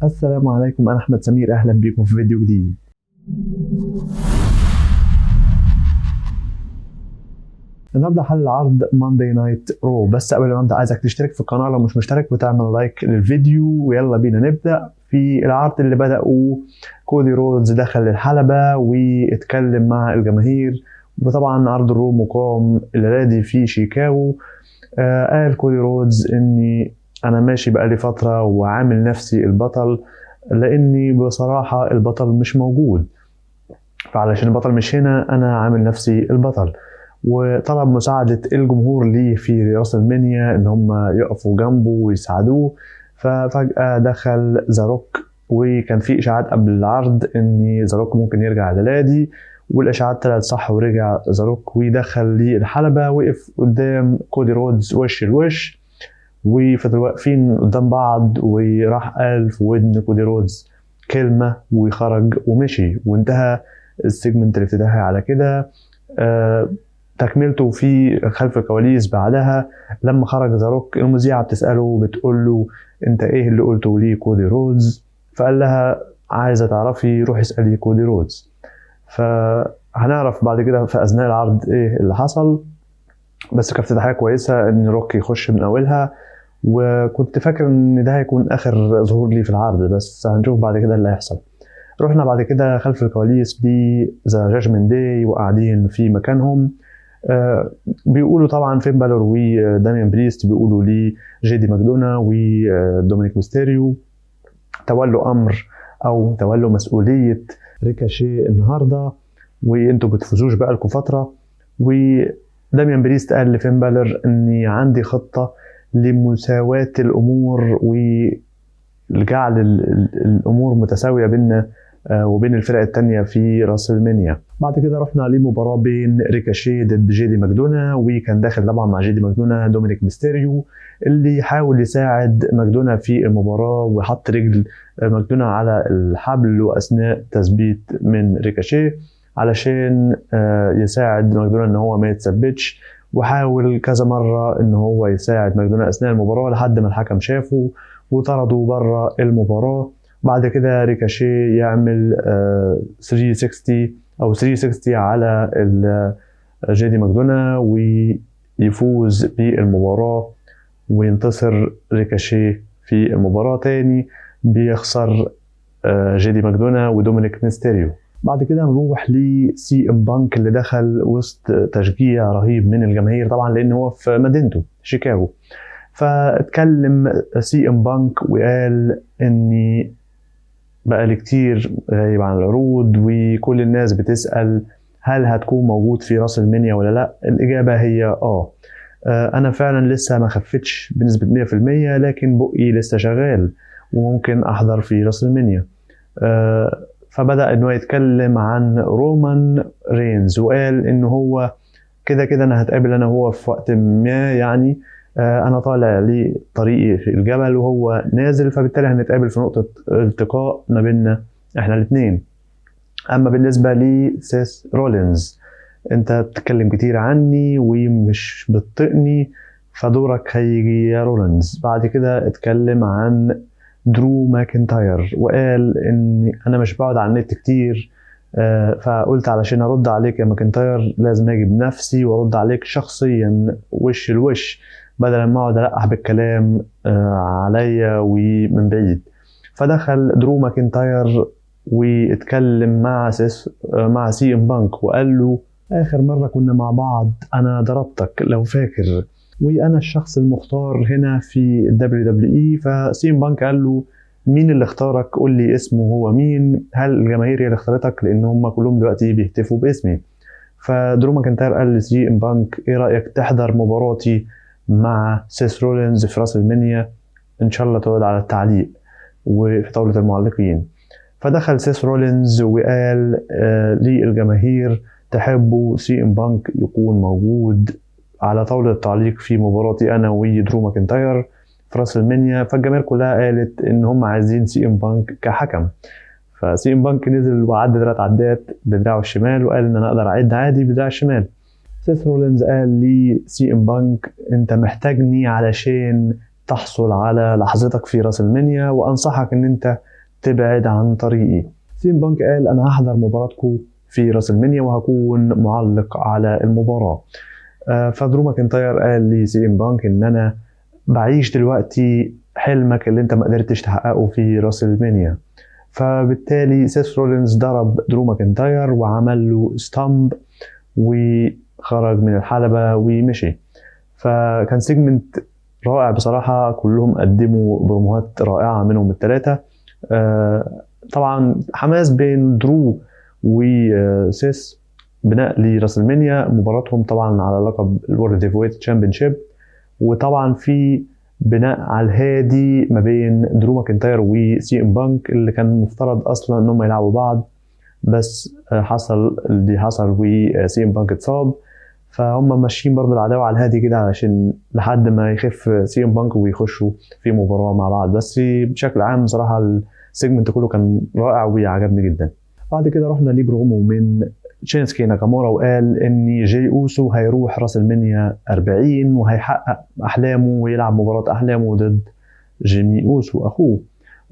السلام عليكم، أنا أحمد سمير، أهلا بكم في فيديو جديد. النهارده حل عرض ماندي نايت رو، بس قبل ما ابدا عايزك تشترك في القناه لو مش مشترك وتعمل لايك للفيديو، ويلا بينا نبدا في العرض اللي بدأوا. كودي رودز دخل الحلبة واتكلم مع الجماهير، وطبعا عرض الرو مقام الليلة دي في شيكاغو. قال كودي رودز اني انا ماشي بقالي فترة وعامل نفسي البطل، لاني بصراحة البطل مش موجود، فعلشان البطل مش هنا انا عامل نفسي البطل. وطلب مساعدة الجمهور ليه في راس المنيا ان هم يقفوا جنبه ويساعدوه. ففجأة دخل ذا روك، وكان في اشاعات قبل العرض ان ذا روك ممكن يرجع للادي، والاشاعات طلعت صح ورجع ذا روك ودخل للحلبة، وقف قدام كودي رودز وش لوش، وفضلوا واقفين قدام بعض، وراح قال في ودن كودي رودز كلمة وخرج ومشي، وانتهى السيجمنت الافتتاحي على كده. تكملته في خلف الكواليس بعدها لما خرج ذا روك، المذيعة بتسأله بتقول له انت ايه اللي قلته ليه كودي رودز؟ فقال لها عايزة تعرفي روحي اسألي كودي رودز. فهنعرف بعد كده في اثناء العرض ايه اللي حصل، بس كافتتاحية كويسة ان روك يخش من اولها، وكنت فاكر ان ده هيكون اخر ظهور لي في العرض، بس هنشوف بعد كده اللي هيحصل. رحنا بعد كده خلف الكواليس بذا جاجمنت داي، وقاعدين في مكانهم. بيقولوا طبعا فين بالور وداميان بريست بيقولوا لي جيدي ماكدونا ودومينيك ميستيريو تولوا امر او تولوا مسؤوليه ريكاشي النهارده، وانتوا بتفوزوش بقالكم فتره. وداميان بريست قال لفين بالور اني عندي خطه لمساواه الامور وجعل الامور متساويه بيننا وبين الفرق التانية في راس المنيا. بعد كده رحنا لمباراة بين ريكاشي ضد جيدي ماكدونا، وكان داخل طبعا مع جيدي ماكدونا دومينيك ميستيريو، اللي حاول يساعد ماكدونا في المباراة وحط رجل ماكدونا على الحبل وأثناء تثبيت من ريكاشي علشان يساعد ماكدونا ان هو ما يتثبتش، وحاول كذا مرة ان هو يساعد ماكدونا اثناء المباراة لحد ما الحكم شافه وطرده بره المباراة. بعد كده ريكاشي يعمل 360 او 360 على جيدي ماكدونا ويفوز بالمباراة وينتصر ريكاشي في المباراة. تاني بيخسر جيدي ماكدونا ودومينيك ميستيريو. بعد كده نروح لسي ام بانك اللي دخل وسط تشجيع رهيب من الجماهير طبعا لان هو في مدينته شيكاغو. فاتكلم سي ام بانك وقال اني بقالي كتير غايب عن العروض، وكل الناس بتسأل هل هتكون موجود في راس المنيا ولا لا. الإجابة هي أنا فعلا لسه ما خفتش بنسبة 100%، لكن بقي لسه شغال وممكن أحضر في راس المنيا. فبدأ إنه يتكلم عن رومان رينز، وقال إنه هو كده كده أنا هتقابل أنا وهو في وقت ما، يعني انا طالع لطريقي في الجبل وهو نازل، فبالتالي هنتقابل في نقطة التقاء ما بيننا احنا الاثنين. اما بالنسبة لسيس رولينز، انت بتتكلم كتير عني ومش بتطقني، فدورك هيجي يا رولينز. بعد كده اتكلم عن درو ماكنتاير وقال ان انا مش بقعد على النت كتير، فقلت علشان ارد عليك يا ماكنتاير لازم اجي بنفسي وارد عليك شخصيا وش لوش، بدل ما اقعد القح بالكلام عليا ومن بعيد. فدخل درو ماكنتاير واتكلم مع سي ام بانك وقال له اخر مره كنا مع بعض انا ضربتك لو فاكر، وانا الشخص المختار هنا في الدبليو دبليو اي. فسي ام بانك قال له مين اللي اختارك؟ قول لي اسمه هو مين، هل الجماهير هي اللي اختارتك؟ لان هم كلهم دلوقتي بيهتفوا باسمي. فدرو ماكنتاير قال لسي ام بانك ايه رايك تحضر مباراتي مع سيس رولينز في راس المنيا، ان شاء الله تقعد على التعليق وفي طاولة المعلقين. فدخل سيس رولينز وقال للجماهير تحبوا سي ام بانك يكون موجود على طاولة التعليق في مباراتي انا ودرو ماكنتاير في راس المنيا. فالجماهير كلها قالت ان هم عايزين سي ام بانك كحكم. فسي ام بانك نزل وعد 3 عدات بدراعه الشمال وقال ان انا اقدر اعد عادي بدراع الشمال. سيس رولينز قال لي سي ام بانك انت محتاجني علشان تحصل على لحظتك في راس المنيا، وانصحك ان انت تبعد عن طريقي. سي ام بانك قال أنا هحضر مباراتكم في راس المنيا وهكون معلق على المباراة. فدرو ماكنتاير قال لي سي ام بانك إن أنا بعيش دلوقتي حلمك اللي أنت ما قدرتش تحققه في راس المنيا. فبالتالي سيث رولينز ضرب درو ماكنتاير وعمل له ستامب وخرج من الحلبة ومشي. فكان سيجمنت رائع بصراحة، كلهم قدموا بروموهات رائعة منهم الثلاثة. طبعا حماس بين درو وسيث بناء لراسلمانيا، مباراتهم طبعا على لقب الورد هيفويت تشامبيونشيب، وطبعا في بناء على الهادي ما بين درو ماكنتاير وسي ام بانك اللي كان مفترض اصلا انهم يلعبوا بعض، بس حصل اللي حصل وسي ام بانك اتصاب، فهم ماشيين برضه العداوه على الهادي كده علشان لحد ما يخف سي ام بانك ويخشوا في مباراه مع بعض. بس بشكل عام بصراحه السيجمنت كله كان رائع وعجبني جدا. بعد كده رحنا لبرومو من شينسكي ناكامورا وقال ان جاي اوسو هيروح راس المنيا 40 وهيحقق احلامه ويلعب مباراه احلامه ضد جيمي اوسو اخوه،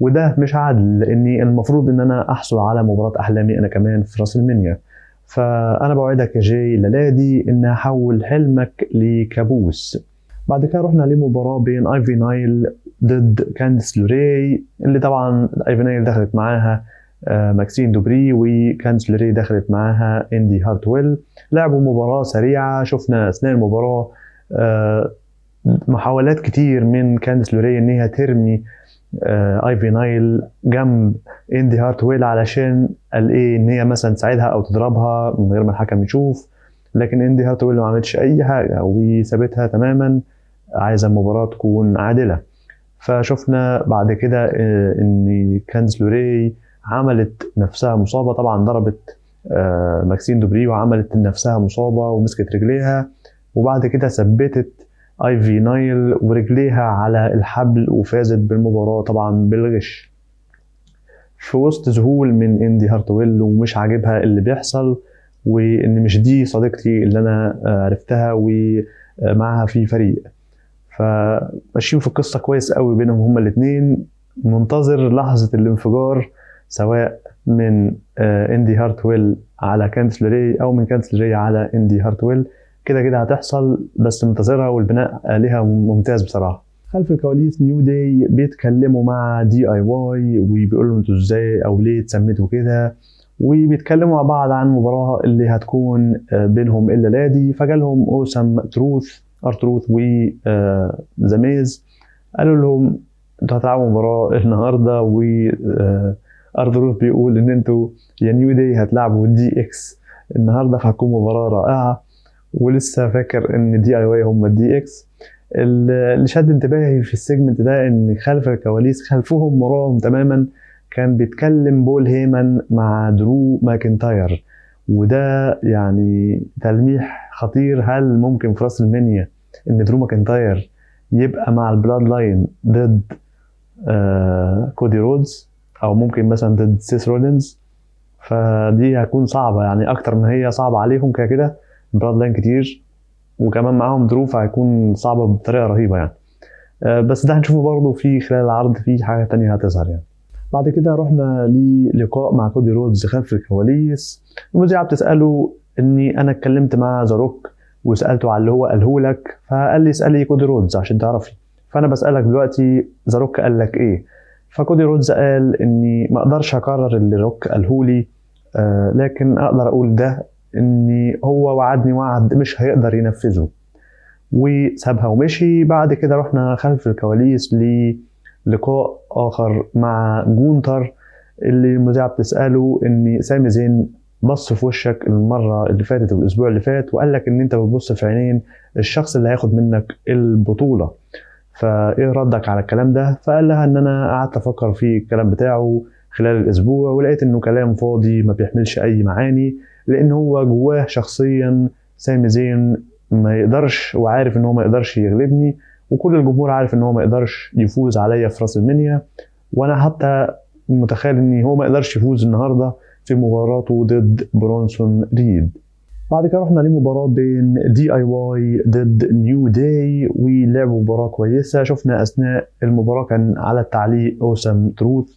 وده مش عادل لاني المفروض ان انا احصل على مباراه احلامي انا كمان في راس المنيا. فانا بوعدك يا جاي للادي ان هحول حلمك لكابوس. بعد كده رحنا لمباراه بين ايفي نايل ضد كانديس لوري، اللي طبعا ايفي نايل دخلت معاها ماكسين دوبري وكانديس لوري دخلت معاها اندي هارتويل. لعبوا مباراه سريعه، شفنا اثناء المباراه محاولات كتير من كانديس لوري ان هي ترمي ايفي نايل جنب اندي هارتويل علشان قال ايه ان هي مثلا تساعدها او تضربها من غير ما الحكم يشوف، لكن اندي هارتويل ما عملتش اي حاجه وسابتها تماما، عايزه المباراه تكون عادله. فشفنا بعد كده ان كانديس لوري عملت نفسها مصابه، طبعا ضربت ماكسين دوبري وعملت نفسها مصابه ومسكت رجليها، وبعد كده ثبتت ايفي نايل ورجليها على الحبل وفازت بالمباراه طبعا بالغش في وسط ذهول من اندي هارتويل ومش عاجبها اللي بيحصل، وان مش دي صديقتي اللي انا عرفتها ومعها في فريق. فماشيين في القصه كويس قوي بينهم هما الاثنين، منتظر لحظه الانفجار سواء من اندي هارتويل على كانديس لوري او من كانديس لوري على اندي هارتويل، كده كده هتحصل بس منتظرها والبناء عليها ممتاز بصراحه. خلف الكواليس نيو داي بيتكلموا مع دي اي واي وبيقولوا انتوا ازاي او ليه اتسميتوا كده، وبيتكلموا مع بعض عن المباراه اللي هتكون بينهم الا لادي. فجالهم اوسم تروث ارتروث و ذا ميز، قالوا لهم انتوا هتلعبوا مباراه النهارده، و ارتروث بيقول ان انتوا يا نيو داي هتلعبوا دي اكس النهارده، فهتكون مباراه رائعه، ولسه فاكر ان دي اي واي هم الدي اكس. اللي شد انتباهي في السيجمنت ده ان خلف الكواليس خلفهم وراهم تماما كان بيتكلم بول هيمن مع درو ماكنتاير، وده يعني تلميح خطير. هل ممكن في راس المنيا ان درو ماكنتاير يبقى مع البلاد لاين ضد كودي رودز، او ممكن مثلا ضد سيث رولينز؟ فدي هتكون صعبه يعني اكتر من هي صعبه عليهم، كده بلاد لاين كتير وكمان معاهم درو، فهيكون صعبه بطريقه رهيبه يعني. بس ده هنشوفه برضه في خلال العرض في حاجه تانية هتظهر يعني. بعد كده رحنا للقاء مع كودي رودز خلف الكواليس. المذيعه بتساله اني انا اتكلمت مع ذا روك وسالته على اللي هو قاله لك، فقال لي اسالي كودي رودز عشان تعرفي، فانا بسالك دلوقتي ذا روك قال لك ايه؟ فكودي رودز قال اني ما اقدرش اكرر اللي روك قاله لي، لكن اقدر اقول ده اني هو وعدني وعد مش هيقدر ينفذه، وسابها ومشي. بعد كده رحنا خلف الكواليس للقاء اخر مع جونتر، اللي المذيعه بتساله ان سامي زين بص في وشك المره اللي فاتت والاسبوع اللي فات وقال لك ان انت بتبص في عينين الشخص اللي هياخد منك البطوله، فايه ردك على الكلام ده؟ فقال لها ان انا قعدت افكر في الكلام بتاعه خلال الاسبوع ولقيت انه كلام فاضي ما بيحملش اي معاني، لان هو جواه شخصيا سامي زين ما يقدرش، وعارف ان هو ما يقدرش يغلبني، وكل الجمهور عارف ان هو ما يقدرش يفوز عليا في راس المنيا، وانا حتى متخيل ان هو ما يقدرش يفوز النهارده في مباراته ضد برونسون ريد. بعد كده رحنا لمباراة بين دي اي واي ضد نيو داي ولعبوا مباراة كويسة. شفنا اثناء المباراة كان على التعليق اوسم تروث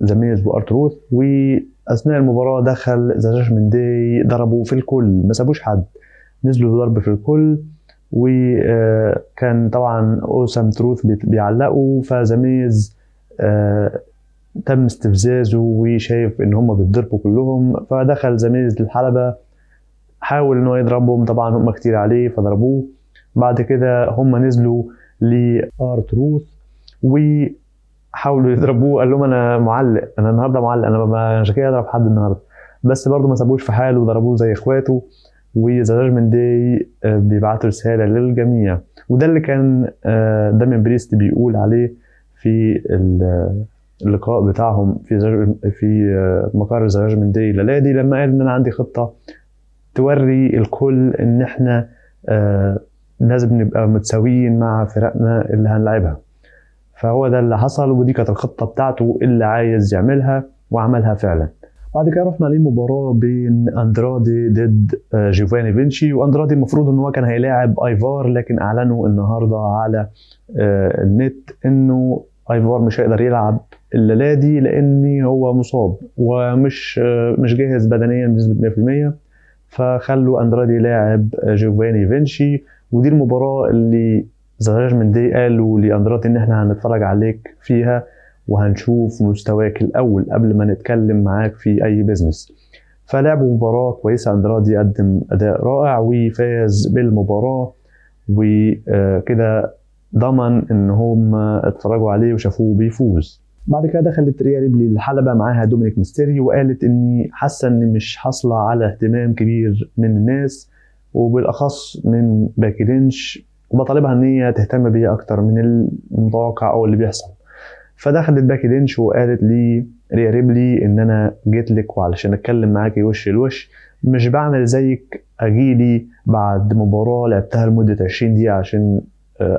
زاميز وارتروث. واثناء المباراه دخل ذا جاجمنت داي ضربوا في الكل، ما سابوش حد، نزلوا بضرب في الكل. وكان طبعا اوسام تروث بيعلقوا، فزاميز تم استفزازه وشايف ان هم بيتضربوا كلهم، فدخل زاميز للحلبة حاول انه يضربهم، طبعا هم كتير عليه فضربوه. بعد كده هم نزلوا لارتروث وحاولوا يضربوه، قال لهم انا معلق، انا النهارده معلق، انا مش جاي اضرب حد النهارده، بس برضه ما سابوش في حاله وضربوه زي اخواته. وذا جاجمنت داي بيبعتوا رساله للجميع، وده اللي كان دامين بريست بيقول عليه في اللقاء بتاعهم في مقر ذا جاجمنت داي الليله دي، لما قال ان انا عندي خطه توري الكل ان احنا لازم نبقى متساويين مع فرقنا اللي هنلعبها. فهو ده اللي حصل، ودي كانت الخطه بتاعته اللي عايز يعملها وعملها فعلا. بعد كده رحنا لمباراه بين اندرادي ضد جيوفاني فينشي. واندرادي المفروض ان هو كان هيلاعب ايفار، لكن اعلنوا النهارده على النت انه ايفار مش هيقدر يلعب الليله دي لان هو مصاب ومش مش جاهز بدنيا بنسبه 100%، فخلوا اندرادي يلاعب جيوفاني فينشي. ودي المباراه اللي ذا جاجمنت داي قالوا لاندرادي ان احنا هنتفرج عليك فيها وهنشوف مستواك الاول قبل ما نتكلم معاك في اي بيزنس. فلعبوا مباراه كويسه، اندرادي قدم اداء رائع وفاز بالمباراه، وكده ضمن ان هم اتفرجوا عليه وشافوه بيفوز. بعد كده دخلت ريا ريبلي الحلبة معاها دومينيك ميستيريو، وقالت اني حاسه اني مش حاصله على اهتمام كبير من الناس وبالاخص من باكي لينش، وبطالبها ان هي تهتم بيا اكتر من المتوقع او اللي بيحصل. فدخلت باكي لينش وقالت لي ريا ريبلي ان انا جيت لك وعلشان اتكلم معاكي وش لوش، مش بعمل زيك اجيلي بعد مباراه لعبتها لمده 20 دقيقه عشان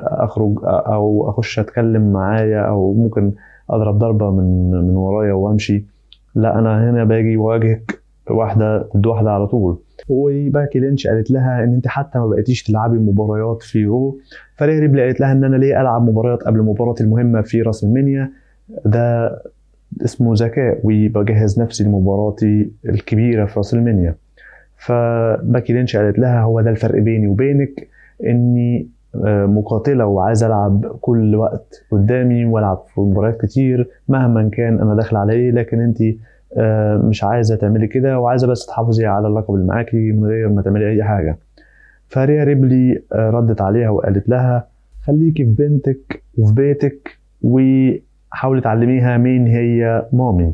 اخرج او اخش اتكلم معايا او ممكن اضرب ضربه من ورايا وامشي. لا، انا هنا باجي واواجهك واحده ضد واحده على طول. وباكي لينش قالت لها ان انت حتى ما بقيتيش تلعبي مباريات في رو. فريا ريبلي قالت لها ان انا ليه العب مباريات قبل مباراتي المهمه في راس المنيا، ده اسمه ذكاء وبجهز نفسي لمباراتي الكبيره في راس المنيا. فباكي لينش قالت لها هو ده الفرق بيني وبينك، اني مقاتله وعايز العب كل وقت قدامي والعب في مباريات كتير مهما كان انا داخل على ايه، لكن انت مش عايزه تعملي كده وعايزه بس تحافظي على اللقب اللي معاكي من غير ما تعملي اي حاجه. فريا ريبلي ردت عليها وقالت لها خليكي في بنتك وفي بيتك وحاولي تعلميها مين هي مامي.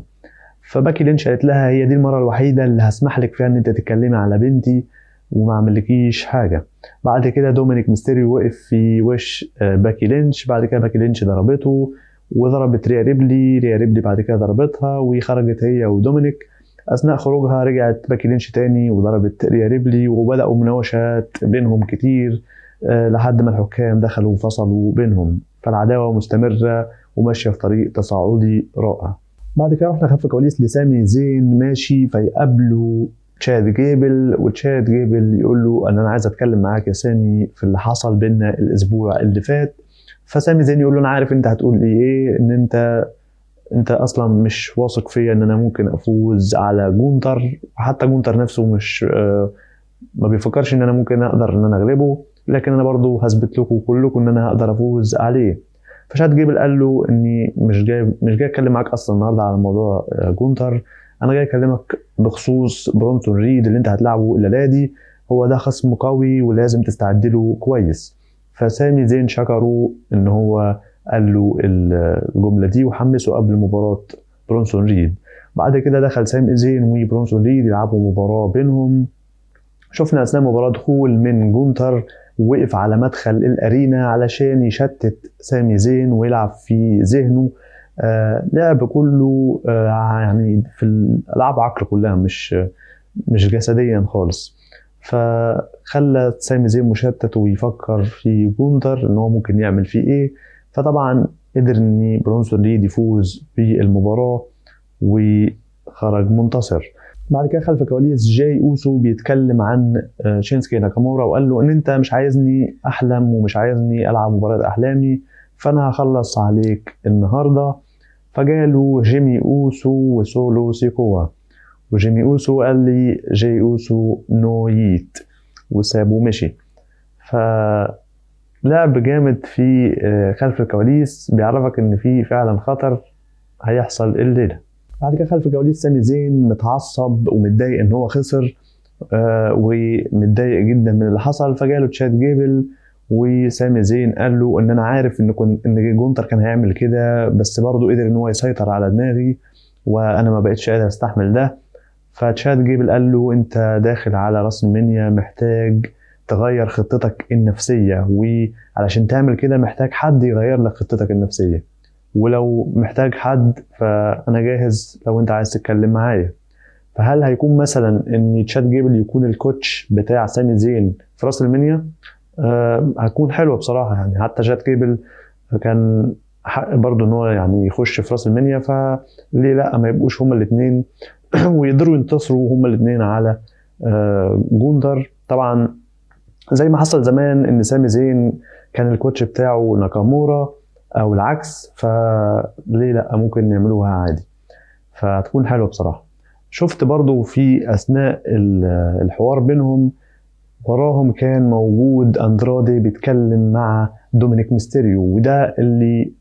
فباكي لينش قالت لها هي دي المره الوحيده اللي هسمح لك فيها ان انت تتكلمي على بنتي وما عملكيش حاجه. بعد كده دومينيك ميستيريو وقف في وش باكي لينش، بعد كده باكي لينش ضربته وضربت ريا ريبلي، ريا ريبلي بعد كده ضربتها وخرجت هي ودومينيك. اثناء خروجها رجعت باكي لينش تاني وضربت ريا ريبلي، وبداوا مناوشات بينهم كتير لحد ما الحكام دخلوا وفصلوا بينهم. فالعداوه مستمره وماشيه في طريق تصاعدي رائع. بعد كده رحنا خلف الكواليس لسامي زين ماشي فيقابلوا تشاد جيبل، وتشاد جيبل يقول له ان انا عايز اتكلم معاك يا سامي في اللي حصل بينا الاسبوع اللي فات. فسامي زين يقول له انا عارف انت هتقول لي ايه، ان انت اصلا مش واثق فيا ان انا ممكن افوز على جونتر، وحتى جونتر نفسه مش ما بيفكرش ان انا ممكن اقدر ان انا اغلبه، لكن انا برضو هثبت لكم كلكم ان انا هقدر افوز عليه. فشاد جيبل قال له اني مش جاي اتكلم معاك اصلا النهارده على موضوع جونتر، انا جاي اكلمك بخصوص برونسون ريد اللي انت هتلعبه الليله دي، هو ده خصم قوي ولازم تستعد له كويس. فسامي زين شكره ان هو قال له الجمله دي وحمسه قبل مباراه برونسون ريد. بعد كده دخل سامي زين وبرونسون ريد يلعبوا مباراه بينهم. شفنا اثناء المباراه دخول من جونتر ووقف على مدخل الارينا علشان يشتت سامي زين ويلعب في ذهنه لعب كله يعني في الالعاب عقل كلها مش جسديا خالص. فخلى سامي زين مشتت ويفكر في جونتر ان هو ممكن يعمل فيه ايه. فطبعا قدر ان برونسون ريد يفوز بالمباراه وخرج منتصر. بعد كده خلف الكواليس جاي اوسو بيتكلم عن شينسكي ناكامورا وقال له ان انت مش عايزني احلم ومش عايزني العب مباراه احلامي، فانا هخلص عليك النهارده. فجاله جيمي أوسو وسولو سيكوا، وجيمي أوسو قال لي جاي أوسو نويت وسابه ومشي. فلعب جامد في خلف الكواليس، بيعرفك ان في فعلا خطر هيحصل الليلة. بعد كده خلف الكواليس سامي زين متعصب ومتضايق ان هو خسر ومتضايق جدا من اللي حصل. فجاله تشاد جيبل وسامي زين قال له ان انا عارف ان جونتر كان هيعمل كده، بس برضه قدر ان هو يسيطر على دماغي وانا ما بقتش قادر استحمل ده. فتشاد جيبل قال له انت داخل على راس المنيا، محتاج تغير خطتك النفسية، وعلشان تعمل كده محتاج حد يغير لك خطتك النفسية، ولو محتاج حد فانا جاهز لو انت عايز تتكلم معايا. فهل هيكون مثلا ان تشاد جيبل يكون الكوتش بتاع سامي زين في راس المنيا؟ هتكون حلوه بصراحه. يعني حتى تشاد جيبل كان حق برضه ان هو يعني يخش في راس المنيا، فليه لا ما يبقوش هما الاثنين ويقدروا ينتصروا هما الاثنين على جوندر. طبعا زي ما حصل زمان ان سامي زين كان الكوتش بتاعه ناكامورا او العكس، فليه لا ممكن يعملوها عادي، فهتكون حلوه بصراحه. شفت برضو في اثناء الحوار بينهم وراهم كان موجود اندرادي بيتكلم مع دومينيك ميستيريو، وده اللي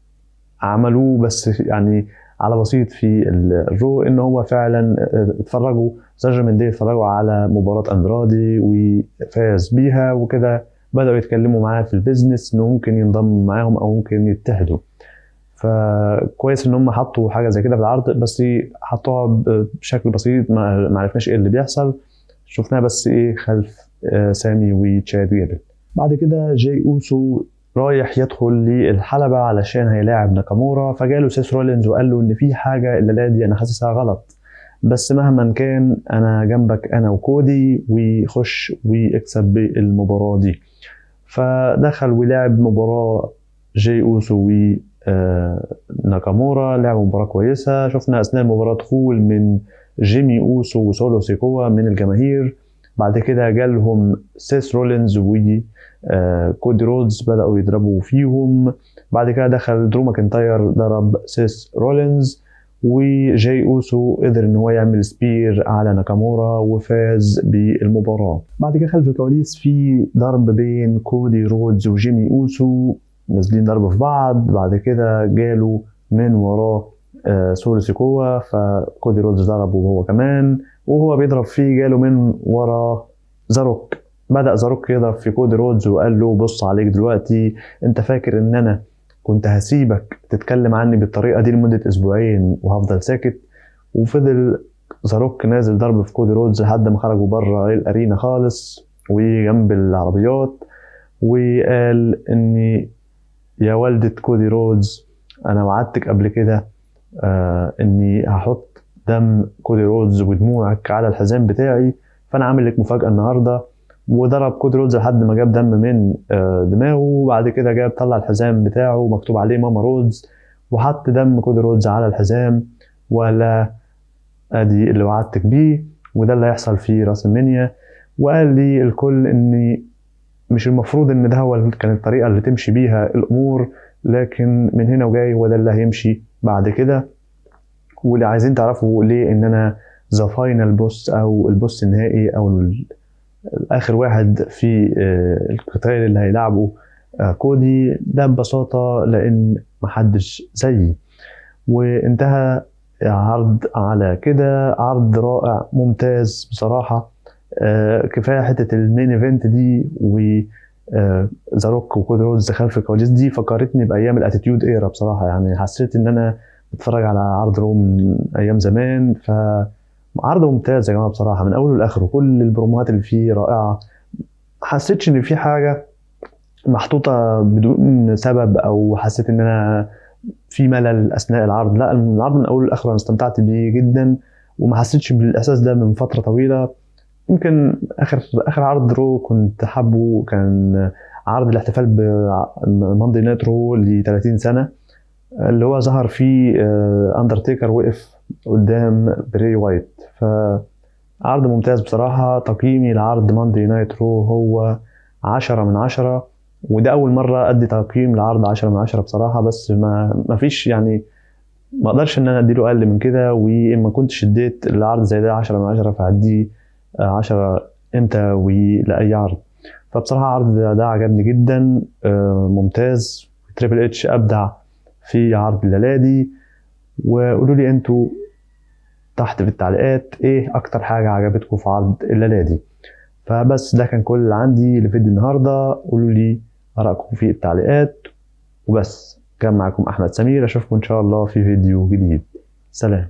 عملوه بس يعني على بسيط في الرو، ان هو فعلا اتفرجوا جادجمنت داي، اتفرجوا على مباراة اندرادي وفاز بيها وكده، بدأوا يتكلموا معاه في البيزنس انه ممكن ينضم معاهم او ممكن يتحدوا. فكويس ان هم حطوا حاجه زي كده في العرض، بس حطوها بشكل بسيط، ما عرفناش ايه اللي بيحصل، شفناها بس ايه خلف سامي وتشاد جيبل. بعد كده جاي اوسو رايح يدخل للحلبة علشان هيلاعب ناكامورا، فجاله سيس رولينز وقال له ان في حاجة الليلة دي انا حاسسها غلط، بس مهما كان انا جنبك انا وكودي، ويخش ويكسب بالمباراة دي. فدخل ولعب مباراة جاي اوسو و ناكامورا، لعبوا مباراة كويسة. شفنا اثناء المباراة دخول من جيمي اوسو وسولو سيكوا من الجماهير. بعد كده جالهم سيس رولينز وكودي رودز بدأوا يضربوا فيهم. بعد كده دخل درو ماكنتاير ضرب سيس رولينز، وجاي اوسو قدر ان هو يعمل سبير على ناكامورا وفاز بالمباراة. بعد كده خلف الكواليس في ضرب بين كودي رودز وجيمي اوسو، نازلين ضرب في بعض. بعد كده جاله من وراه سولو سيكوا، فكودي رودز ضربه هو كمان، وهو بيضرب فيه جاله من وراه زاروك. بدأ زاروك يضرب في كودي رودز وقال له بص عليك دلوقتي، انت فاكر ان انا كنت هسيبك تتكلم عني بالطريقة دي لمدة اسبوعين وهفضل ساكت؟ وفضل زاروك نازل ضرب في كودي رودز لحد ما خرجوا بره الارينا خالص وجنب العربيات، وقال اني يا والدة كودي رودز انا وعدتك قبل كده اني هحط دم كودي رودز ودموعك على الحزام بتاعي، فانا عامل لك مفاجأة النهاردة. وضرب كودي رودز لحد ما جاب دم من دماغه، وبعد كده جاب طلع الحزام بتاعه مكتوب عليه ماما رودز، وحط دم كودي رودز على الحزام، ولا ادي اللي وعدتك بيه وده اللي هيحصل في راس المنيا. وقال لي الكل اني مش المفروض ان ده هو كانت الطريقة اللي تمشي بيها الامور، لكن من هنا وجاي هو ده اللي هيمشي بعد كده. واللي عايزين تعرفوا ليه ان انا ذا فاينل بوس او البوس النهائي او اخر واحد في القتال اللي هيلعبه كودي، ده ببساطة لان محدش زيي. وانتهى عرض على كده، عرض رائع ممتاز بصراحة. كفاية حتة المين ايفنت دي و ذا روك وكودي رودز خلف الكواليس دي فكرتني بايام الاتيتيود ايرا بصراحة. يعني حسيت ان انا بتفرج على عرض رو من ايام زمان. فعرض ممتاز يا جماعة بصراحة من اوله لاخره، كل البروموهات اللي فيه رائعة، حسيتش ان في حاجة محطوطة بدون سبب او حسيت ان انا في ملل اثناء العرض. لا، العرض من اوله لاخره انا استمتعت بيه جدا وما حسيتش بالاحساس ده من فترة طويلة. يمكن اخر عرض رو كنت حابه كان عرض الاحتفال بماندي نايت رو ل 30 سنة، اللي هو ظهر فيه اندرتيكر وقف قدام بري وايت. فعرض ممتاز بصراحة. تقييمي لعرض ماندي نايت رو هو 10/10، وده اول مرة ادي تقييم لعرض 10/10 بصراحة. بس ما فيش يعني ما اقدرش ان انا اديله اقل من كده، وإما كنتش اديت العرض زي ده 10/10 فهديه 10 امتى ولاي عرض. فبصراحه العرض ده عجبني جدا، ممتاز. تريبل اتش ابدع في عرض الليله دي. وقولوا لي انتوا تحت في التعليقات ايه اكتر حاجه عجبتكم في عرض الليله دي. فبس ده كان كل اللي عندي لفيديو النهارده. قولوا لي ارائكم في التعليقات وبس. كان معكم احمد سمير، اشوفكم ان شاء الله في فيديو جديد. سلام.